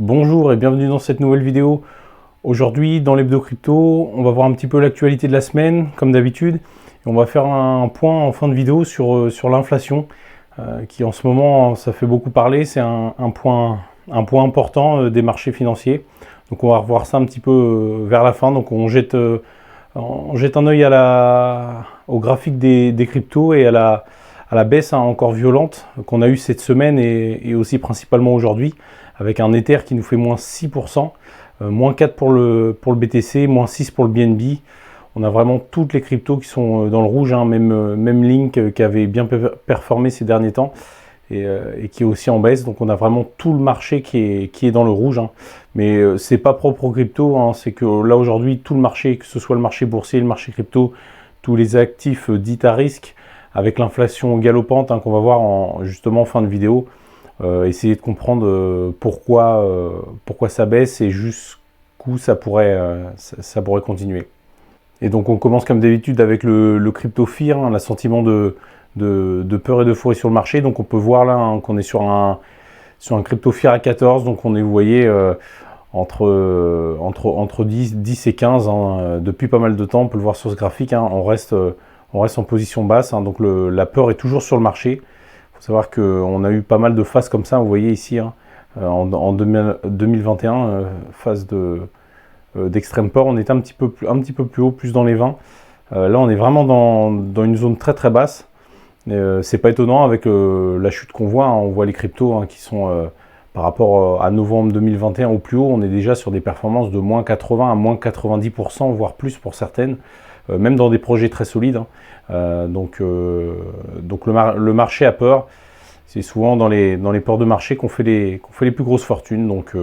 Bonjour et bienvenue dans cette nouvelle vidéo. Aujourd'hui dans l'hebdo crypto, on va voir un petit peu l'actualité de la semaine comme d'habitude. Et on va faire un point en fin de vidéo sur l'inflation qui en ce moment ça fait beaucoup parler. C'est un point important des marchés financiers. Donc on va revoir ça un petit peu vers la fin. Donc on jette un œil au graphique des cryptos et à la baisse encore violente qu'on a eu cette semaine et aussi principalement aujourd'hui, avec un Ether qui nous fait moins 6%, moins 4 pour le BTC, moins 6 pour le BNB. On a vraiment toutes les cryptos qui sont dans le rouge, hein, même Link qui avait bien performé ces derniers temps et qui est aussi en baisse. Donc on a vraiment tout le marché qui est dans le rouge, hein. Mais c'est pas propre aux cryptos, hein, c'est que là aujourd'hui tout le marché, que ce soit le marché boursier, le marché crypto, tous les actifs dits à risque, avec l'inflation galopante, hein, qu'on va voir justement en fin de vidéo, essayer de comprendre pourquoi ça baisse et jusqu'où ça pourrait continuer. Et donc on commence comme d'habitude avec le crypto fear, hein, l'assentiment de peur et d'euphorie sur le marché. Donc on peut voir là, hein, qu'on est sur un crypto fear à 14, donc on est, vous voyez, entre 10 et 15, hein, depuis pas mal de temps. On peut le voir sur ce graphique, hein, on reste en position basse, hein, donc la peur est toujours sur le marché. Il faut savoir qu'on a eu pas mal de phases comme ça, vous voyez ici, hein, en 2021, phase d'extrême peur. On était un petit peu plus haut, plus dans les 20. Là on est vraiment dans une zone très très basse. C'est pas étonnant avec la chute qu'on voit, hein. On voit les cryptos, hein, qui sont par rapport à novembre 2021 au plus haut, on est déjà sur des performances de moins 80 à moins 90%, voire plus pour certaines, même dans des projets très solides, hein. Donc le marché a peur. C'est souvent dans les peurs de marché qu'on fait les plus grosses fortunes. Donc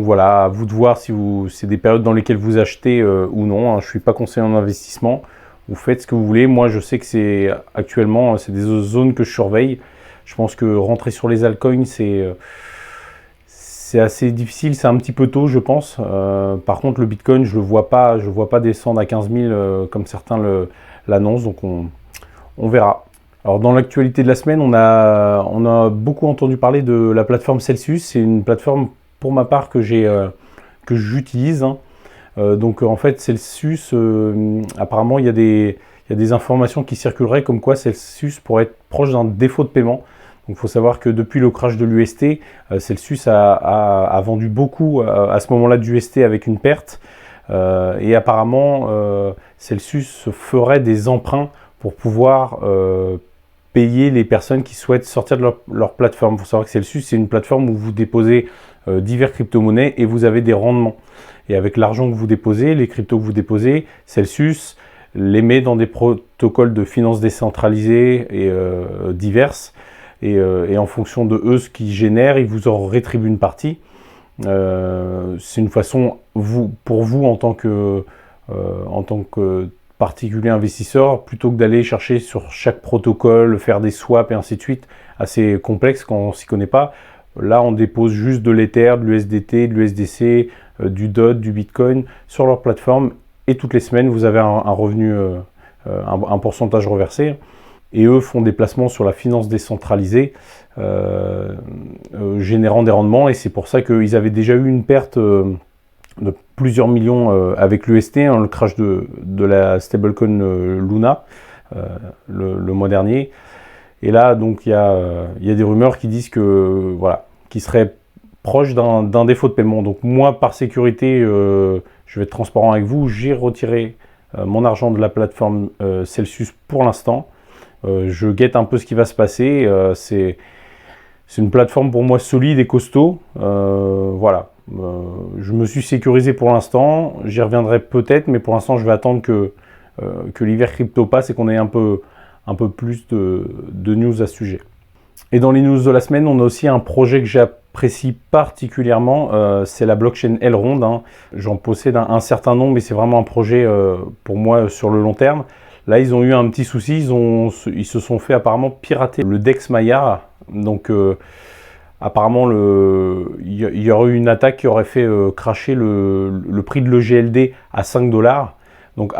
voilà, à vous de voir si c'est des périodes dans lesquelles vous achetez ou non, hein. Je ne suis pas conseiller en investissement. Vous faites ce que vous voulez. Moi, je sais que actuellement, c'est des zones que je surveille. Je pense que rentrer sur les altcoins, c'est assez difficile. C'est un petit peu tôt, je pense. Par contre, le Bitcoin, je le vois pas descendre à 15 000 comme certains l'annoncent. Donc on verra. Alors dans l'actualité de la semaine, on a beaucoup entendu parler de la plateforme Celsius. C'est une plateforme pour ma part que j'utilise, hein. Donc en fait Celsius, apparemment il y a des informations qui circuleraient comme quoi Celsius pourrait être proche d'un défaut de paiement. Donc il faut savoir que depuis le crash de l'UST, Celsius a vendu beaucoup à ce moment-là d'UST avec une perte. Et apparemment Celsius ferait des emprunts pour pouvoir payer les personnes qui souhaitent sortir de leur plateforme. Il faut savoir que Celsius, c'est une plateforme où vous déposez divers crypto-monnaies et vous avez des rendements. Et avec l'argent que vous déposez, les cryptos que vous déposez, Celsius les met dans des protocoles de finance décentralisés et diverses. Et en fonction de eux, ce qu'ils génèrent, ils vous en rétribuent une partie. C'est une façon, pour vous, en tant que particulier investisseur, plutôt que d'aller chercher sur chaque protocole, faire des swaps et ainsi de suite, assez complexe quand on ne s'y connaît pas. Là, on dépose juste de l'Ether, de l'USDT, de l'USDC, du DOT, du Bitcoin sur leur plateforme. Et toutes les semaines, vous avez un revenu, un pourcentage reversé. Et eux font des placements sur la finance décentralisée, générant des rendements. Et c'est pour ça qu'ils avaient déjà eu une perte de plusieurs millions avec l'UST, hein, le crash de la stablecoin Luna le mois dernier. Et là, donc, il y a des rumeurs qui disent que voilà, qui serait proche d'un défaut de paiement. Donc moi, par sécurité, je vais être transparent avec vous, j'ai retiré mon argent de la plateforme Celsius pour l'instant. Je guette un peu ce qui va se passer. C'est une plateforme pour moi solide et costaud. Voilà. Je me suis sécurisé pour l'instant. J'y reviendrai peut-être, mais pour l'instant, je vais attendre que l'hiver crypto passe et qu'on ait un peu plus de news à ce sujet. Et dans les news de la semaine, on a aussi un projet que j'apprécie particulièrement, c'est la blockchain Elrond, hein. J'en possède un certain nombre, mais c'est vraiment un projet pour moi sur le long terme. Là, ils ont eu un petit souci, ils se sont fait apparemment pirater le DEX Maya. Donc apparemment, il y aurait eu une attaque qui aurait fait crasher le prix de l'EGLD à 5 $. Donc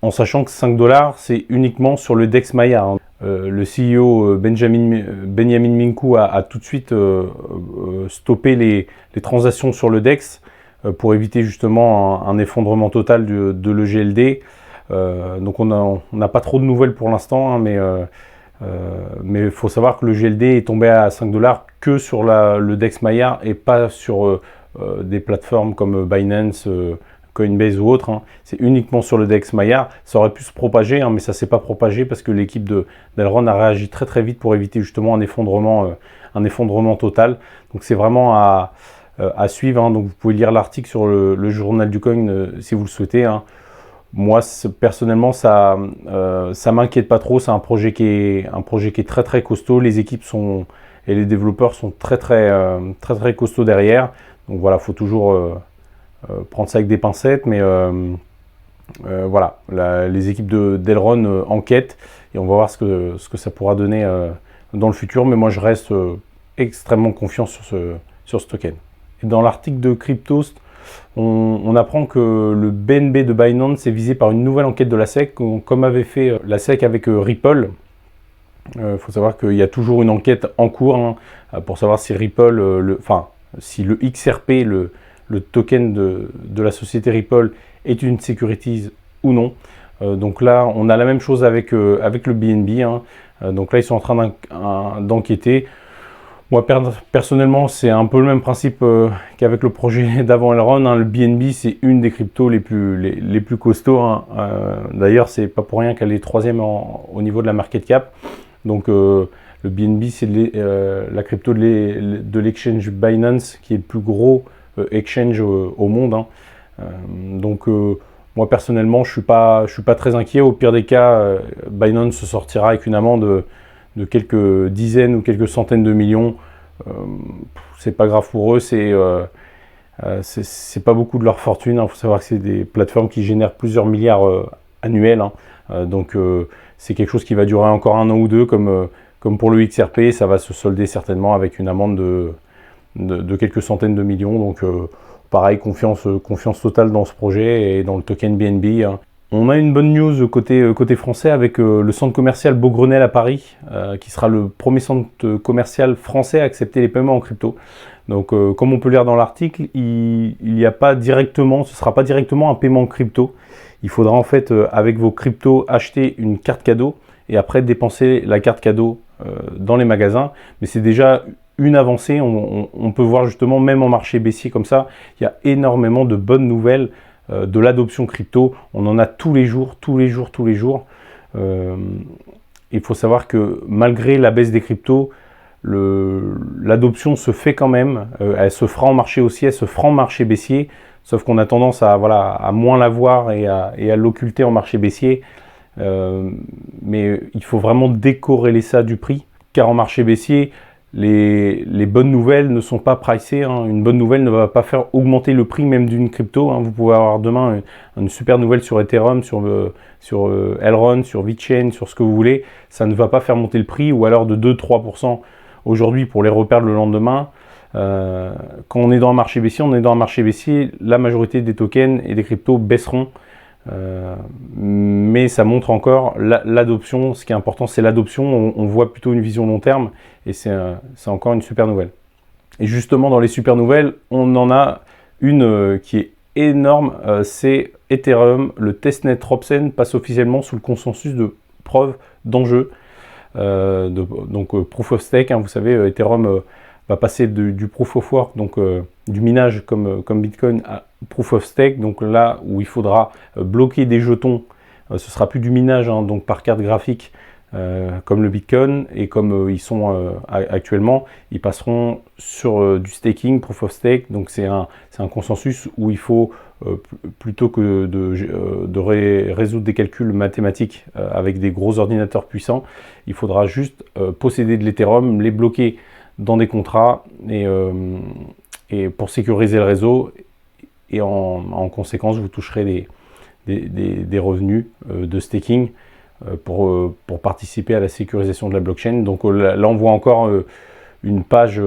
en sachant que 5 $, c'est uniquement sur le DEX Maya, hein. le CEO Benjamin Minkou a tout de suite stoppé les transactions sur le DEX pour éviter justement un effondrement total de l'EGLD. Donc on n'a pas trop de nouvelles pour l'instant, hein, mais il faut savoir que le GLD est tombé à 5 $ que sur le DEX Maillard et pas sur des plateformes comme Binance, Coinbase ou autres. Hein. C'est uniquement sur le DEX Maillard. Ça aurait pu se propager, hein, mais ça ne s'est pas propagé parce que l'équipe d'Elrond a réagi très très vite pour éviter justement un effondrement total. Donc c'est vraiment à suivre. Hein. Donc vous pouvez lire l'article sur le journal du coin si vous le souhaitez. Hein. Moi, personnellement, ça m'inquiète pas trop. C'est un projet qui est très très costaud. Les équipes et les développeurs sont très costauds derrière. Donc voilà, faut toujours prendre ça avec des pincettes. Mais voilà, les équipes d'Elrond enquêtent et on va voir ce que ça pourra donner dans le futur. Mais moi, je reste extrêmement confiant sur ce token. Et dans l'article de Cryptost, on apprend que le BNB de Binance est visé par une nouvelle enquête de la SEC, comme avait fait la SEC avec Ripple. Il faut savoir qu'il y a toujours une enquête en cours hein, pour savoir si Ripple, si le XRP, le token de la société Ripple, est une securities ou non. Donc là, on a la même chose avec le BNB. Hein. Donc là, ils sont en train d'enquêter. Moi, personnellement, c'est un peu le même principe qu'avec le projet d'avant Elrond. Hein. Le BNB, c'est une des cryptos les plus costauds. Hein. D'ailleurs, c'est pas pour rien qu'elle est 3e au niveau de la market cap. Donc, le BNB, c'est la crypto de l'exchange Binance, qui est le plus gros exchange au monde. Hein. Donc, moi, personnellement, je suis pas très inquiet. Au pire des cas, Binance se sortira avec une amende de quelques dizaines ou quelques centaines de millions. C'est pas grave pour eux, c'est pas beaucoup de leur fortune. Il faut savoir que c'est des plateformes qui génèrent plusieurs milliards annuels. Hein. Donc c'est quelque chose qui va durer encore 1 an ou 2, comme pour le XRP. Ça va se solder certainement avec une amende de quelques centaines de millions. Donc pareil, confiance totale dans ce projet et dans le token BNB. Hein. On a une bonne news côté français avec le centre commercial Beaugrenelle à Paris, qui sera le premier centre commercial français à accepter les paiements en crypto. Donc, comme on peut lire dans l'article, il n'y a pas directement, ce ne sera pas directement un paiement en crypto. Il faudra en fait, avec vos cryptos, acheter une carte cadeau et après dépenser la carte cadeau dans les magasins. Mais c'est déjà une avancée. On peut voir justement, même en marché baissier comme ça, il y a énormément de bonnes nouvelles de l'adoption crypto. On en a tous les jours. Il faut savoir que malgré la baisse des cryptos, l'adoption se fait quand même. Elle se fera en marché haussier, elle se fera en marché baissier, sauf qu'on a tendance à moins la voir et à l'occulter en marché baissier. Mais il faut vraiment décorréler ça du prix, car en marché baissier, les bonnes nouvelles ne sont pas pricées. Hein. Une bonne nouvelle ne va pas faire augmenter le prix même d'une crypto. Hein. Vous pouvez avoir demain une super nouvelle sur Ethereum, sur Elrond, sur VeChain, sur ce que vous voulez. Ça ne va pas faire monter le prix, ou alors de 2-3% aujourd'hui pour les reperdre le lendemain. Quand on est dans un marché baissier, la majorité des tokens et des cryptos baisseront. Mais ça montre encore l'adoption. Ce qui est important, c'est l'adoption. On voit plutôt une vision long terme et c'est encore une super nouvelle. Et justement, dans les super nouvelles, on en a une qui est énorme, c'est Ethereum. Le testnet Ropsten passe officiellement sous le consensus de preuve d'enjeu, donc Proof of Stake. Hein, vous savez, Ethereum va passer du Proof of Work, donc du minage comme Bitcoin, à Proof of Stake, donc là où il faudra bloquer des jetons. Ce sera plus du minage, hein, donc par carte graphique, comme le Bitcoin, et comme ils sont actuellement, ils passeront sur du staking, Proof of Stake. Donc c'est un consensus où il faut, plutôt que de résoudre des calculs mathématiques avec des gros ordinateurs puissants, il faudra juste posséder de l'Ethereum, les bloquer dans des contrats et pour sécuriser le réseau, et en conséquence vous toucherez des revenus de staking pour participer à la sécurisation de la blockchain. Donc là on voit encore une page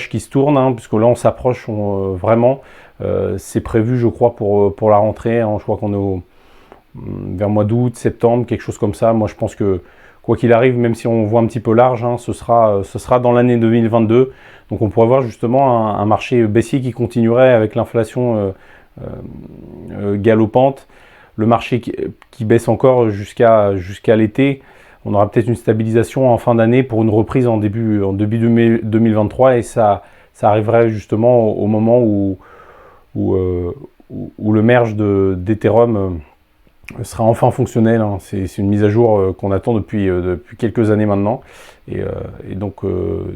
qui se tourne, hein, puisque là on s'approche vraiment. C'est prévu, je crois, pour la rentrée, hein. Je crois qu'on est vers mois d'août, septembre, quelque chose comme ça. Moi je pense qu'on quoi qu'il arrive, même si on voit un petit peu large, hein, ce sera dans l'année 2022. Donc on pourrait voir justement un marché baissier qui continuerait avec l'inflation galopante, le marché qui baisse encore jusqu'à l'été. On aura peut-être une stabilisation en fin d'année pour une reprise en début 2023, et ça arriverait justement au moment où le merge d'Ethereum sera enfin fonctionnel, hein. C'est une mise à jour qu'on attend depuis quelques années maintenant. Et donc,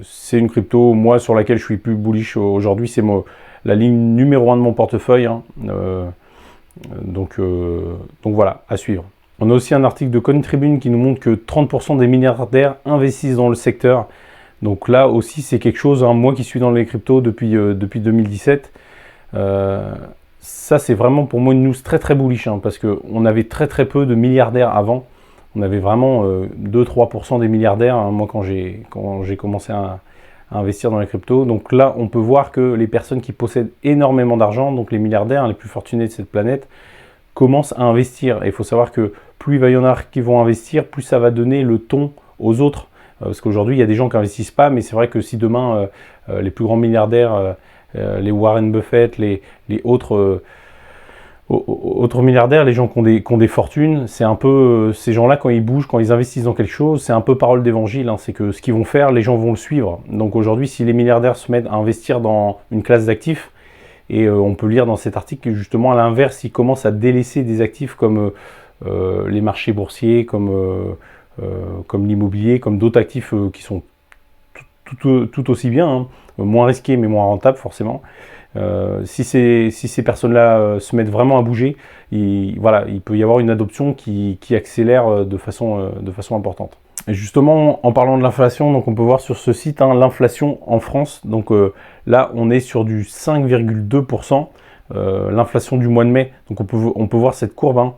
c'est une crypto, moi, sur laquelle je suis plus bullish aujourd'hui. C'est la ligne numéro 1 de mon portefeuille, hein. Donc voilà, à suivre. On a aussi un article de Cointribune qui nous montre que 30% des milliardaires investissent dans le secteur. Donc là aussi, c'est quelque chose, hein, moi qui suis dans les cryptos depuis 2017, ça c'est vraiment pour moi une news très très bullish, hein, parce qu'on avait très peu de milliardaires avant. On avait vraiment 2-3% des milliardaires, hein, moi quand j'ai commencé à investir dans les cryptos. Donc là, on peut voir que les personnes qui possèdent énormément d'argent, donc les milliardaires, les plus fortunés de cette planète, commencent à investir. Et il faut savoir que plus il va y en avoir qui vont investir, plus ça va donner le ton aux autres. Parce qu'aujourd'hui, il y a des gens qui n'investissent pas, mais c'est vrai que si demain, les plus grands milliardaires, les Warren Buffett, les autres milliardaires, les gens qui ont des fortunes, c'est un peu ces gens-là, quand ils bougent, quand ils investissent dans quelque chose, c'est un peu parole d'évangile, hein, c'est que ce qu'ils vont faire, les gens vont le suivre. Donc aujourd'hui, si les milliardaires se mettent à investir dans une classe d'actifs, et on peut lire dans cet article que justement à l'inverse, ils commencent à délaisser des actifs comme les marchés boursiers, comme l'immobilier, comme d'autres actifs qui sont tout aussi bien, hein, moins risqués mais moins rentables forcément. Si ces personnes-là se mettent vraiment à bouger, il peut y avoir une adoption qui accélère de façon importante. Et justement, en parlant de l'inflation, donc on peut voir sur ce site, hein, l'inflation en France. Donc là, on est sur du 5,2%, l'inflation du mois de mai. Donc on peut voir cette courbe, hein.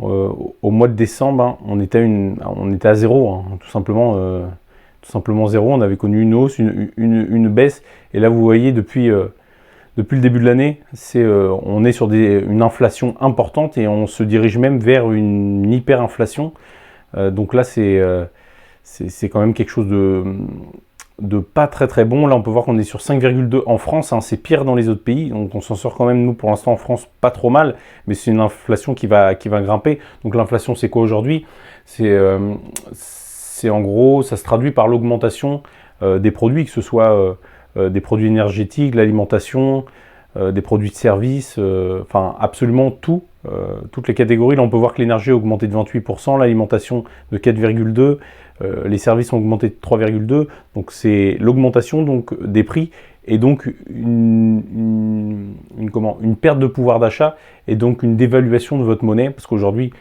Au mois de décembre, hein, on était à zéro, hein, tout simplement zéro. On avait connu une hausse, une baisse, et là vous voyez depuis le début de l'année, on est sur une inflation importante, et on se dirige même vers une hyperinflation. Donc là c'est quand même quelque chose de pas très bon. Là on peut voir qu'on est sur 5,2 en France, hein, c'est pire dans les autres pays, donc on s'en sort quand même, nous pour l'instant en France, pas trop mal, mais c'est une inflation qui va grimper. Donc l'inflation, c'est quoi aujourd'hui? C'est en gros, ça se traduit par l'augmentation des produits, que ce soit des produits énergétiques, l'alimentation, des produits de services, enfin absolument tout, toutes les catégories. Là on peut voir que l'énergie a augmenté de 28%, l'alimentation de 4,2%, les services ont augmenté de 3,2%, donc c'est l'augmentation des prix, et donc une perte de pouvoir d'achat, et donc une dévaluation de votre monnaie, parce qu'aujourd'hui,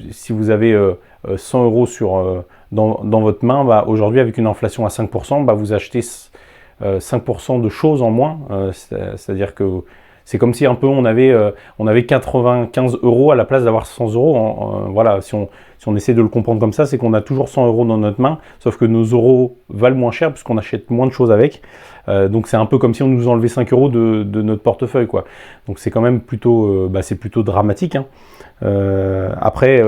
si vous avez 100 euros dans votre main, bah, aujourd'hui avec une inflation à 5%, bah, vous achetez 5% de choses en moins, c'est-à-dire que c'est comme si un peu on avait 95 euros à la place d'avoir 100 euros. Voilà, si on essaie de le comprendre comme ça, c'est qu'on a toujours 100 euros dans notre main, sauf que nos euros valent moins cher puisqu'on achète moins de choses avec. Donc c'est un peu comme si on nous enlevait 5 euros de notre portefeuille, quoi. Donc c'est quand même plutôt, c'est plutôt dramatique, hein. Après,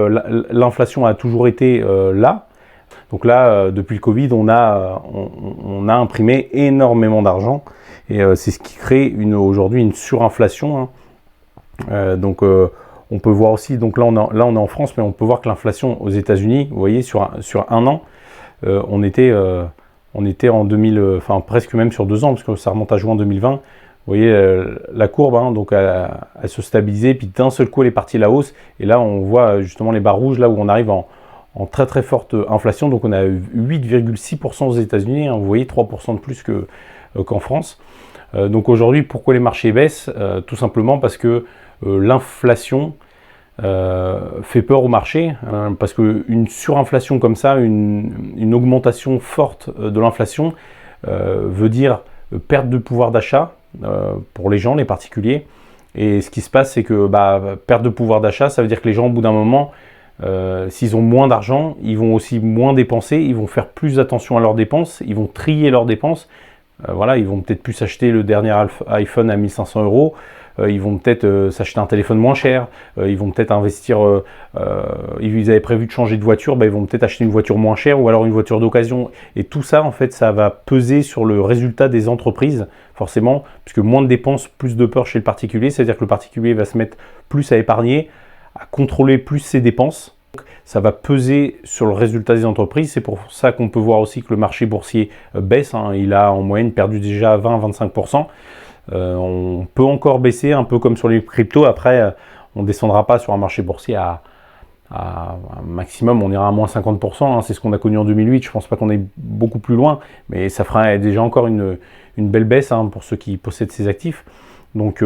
l'inflation a toujours été là. Donc là, depuis le Covid, on a imprimé énormément d'argent, et c'est ce qui crée aujourd'hui une surinflation, hein. Donc on peut voir aussi, donc là on est en France, mais on peut voir que l'inflation aux États-Unis, vous voyez, sur un an, on était en 2000, enfin presque même sur 2 ans, parce que ça remonte à juin 2020. Vous voyez la courbe, hein, donc elle se stabilisait, puis d'un seul coup elle est partie à la hausse, et là on voit justement les barres rouges, là où on arrive en très forte inflation. Donc on a 8,6% aux États-Unis, hein, vous voyez, 3% de plus qu'en France. Donc aujourd'hui, pourquoi les marchés baissent? Tout simplement parce que l'inflation fait peur au marché, hein, parce qu'une surinflation comme ça, une augmentation forte de l'inflation veut dire perte de pouvoir d'achat pour les gens, les particuliers. Et ce qui se passe, c'est que perte de pouvoir d'achat, ça veut dire que les gens, au bout d'un moment, s'ils ont moins d'argent, ils vont aussi moins dépenser, ils vont faire plus attention à leurs dépenses, ils vont trier leurs dépenses, Voilà, ils vont peut-être plus s'acheter le dernier iPhone à 1500 €. Ils vont peut-être s'acheter un téléphone moins cher. Ils vont peut-être investir. Ils avaient prévu de changer de voiture, ils vont peut-être acheter une voiture moins chère ou alors une voiture d'occasion. Et tout ça, en fait, ça va peser sur le résultat des entreprises, forcément, puisque moins de dépenses, plus de peur chez le particulier. C'est-à-dire que le particulier va se mettre plus à épargner, à contrôler plus ses dépenses. Ça va peser sur le résultat des entreprises. C'est pour ça qu'on peut voir aussi que le marché boursier baisse. Il a en moyenne perdu déjà 20-25%. On peut encore baisser, un peu comme sur les cryptos. Après, on ne descendra pas sur un marché boursier à un maximum, on ira à moins 50%. C'est ce qu'on a connu en 2008. Je ne pense pas qu'on aille beaucoup plus loin, mais ça fera déjà encore une belle baisse pour ceux qui possèdent ces actifs. Donc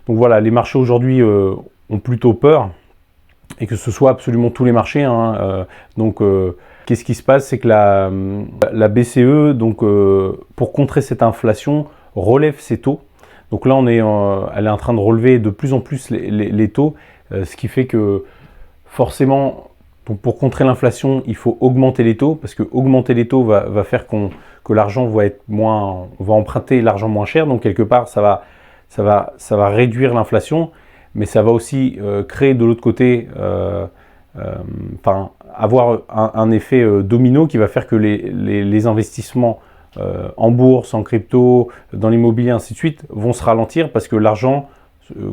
voilà, les marchés aujourd'hui ont plutôt peur. Et que ce soit absolument tous les marchés. Qu'est-ce qui se passe? C'est que la BCE, pour contrer cette inflation, relève ses taux. Donc là, elle est en train de relever de plus en plus les taux, ce qui fait que forcément, pour contrer l'inflation, il faut augmenter les taux, parce que augmenter les taux va faire que l'argent va être moins, on va emprunter l'argent moins cher. Donc quelque part, ça va réduire l'inflation. Mais ça va aussi créer de l'autre côté, avoir un effet domino qui va faire que les investissements en bourse, en crypto, dans l'immobilier, ainsi de suite, vont se ralentir parce que l'argent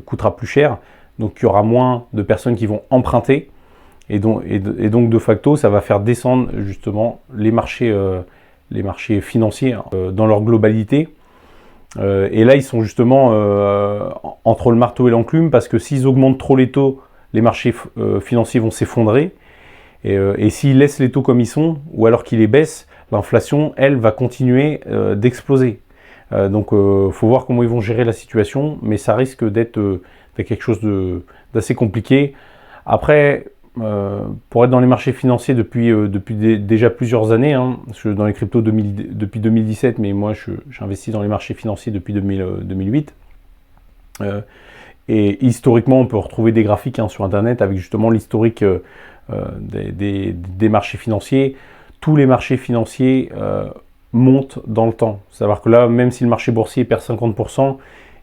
coûtera plus cher. Donc il y aura moins de personnes qui vont emprunter. Et donc de facto, ça va faire descendre justement les marchés financiers dans leur globalité. Et là, ils sont justement entre le marteau et l'enclume, parce que s'ils augmentent trop les taux, les marchés financiers vont s'effondrer. Et s'ils laissent les taux comme ils sont, ou alors qu'ils les baissent, l'inflation, elle, va continuer d'exploser. Donc, faut voir comment ils vont gérer la situation, mais ça risque d'être quelque chose d'assez compliqué. Après, pour être dans les marchés financiers depuis déjà plusieurs années, parce que dans les cryptos depuis 2017, mais moi j'investis dans les marchés financiers depuis 2008. Et historiquement, on peut retrouver des graphiques sur Internet avec justement l'historique des marchés financiers. Tous les marchés financiers montent dans le temps. C'est-à-dire que là, même si le marché boursier perd 50%,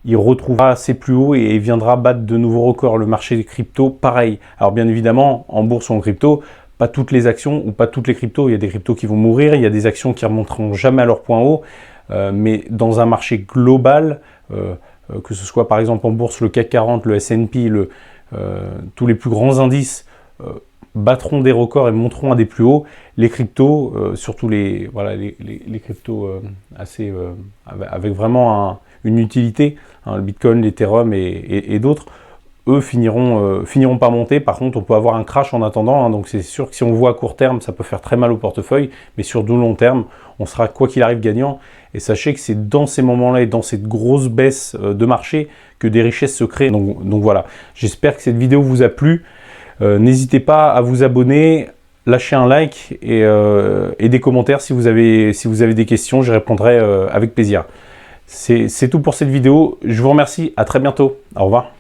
il retrouvera ses plus hauts et viendra battre de nouveaux records. Le marché des cryptos, pareil. Alors bien évidemment, en bourse ou en crypto, pas toutes les actions ou pas toutes les cryptos. Il y a des cryptos qui vont mourir, il y a des actions qui ne remonteront jamais à leur point haut. Mais dans un marché global, que ce soit par exemple en bourse, le CAC 40, le S&P, tous les plus grands indices battront des records et monteront à des plus hauts. Les cryptos, surtout les cryptos avec vraiment une utilité, le Bitcoin, l'Ethereum et d'autres, eux finiront par monter. Par contre, on peut avoir un crash en attendant. Donc c'est sûr que si on voit à court terme, ça peut faire très mal au portefeuille, mais sur du long terme, on sera quoi qu'il arrive gagnant. Et sachez que c'est dans ces moments-là et dans cette grosse baisse de marché que des richesses se créent. Donc voilà, j'espère que cette vidéo vous a plu. N'hésitez pas à vous abonner, lâcher un like et des commentaires si vous avez des questions, je répondrai avec plaisir. C'est tout pour cette vidéo. Je vous remercie, à très bientôt. Au revoir.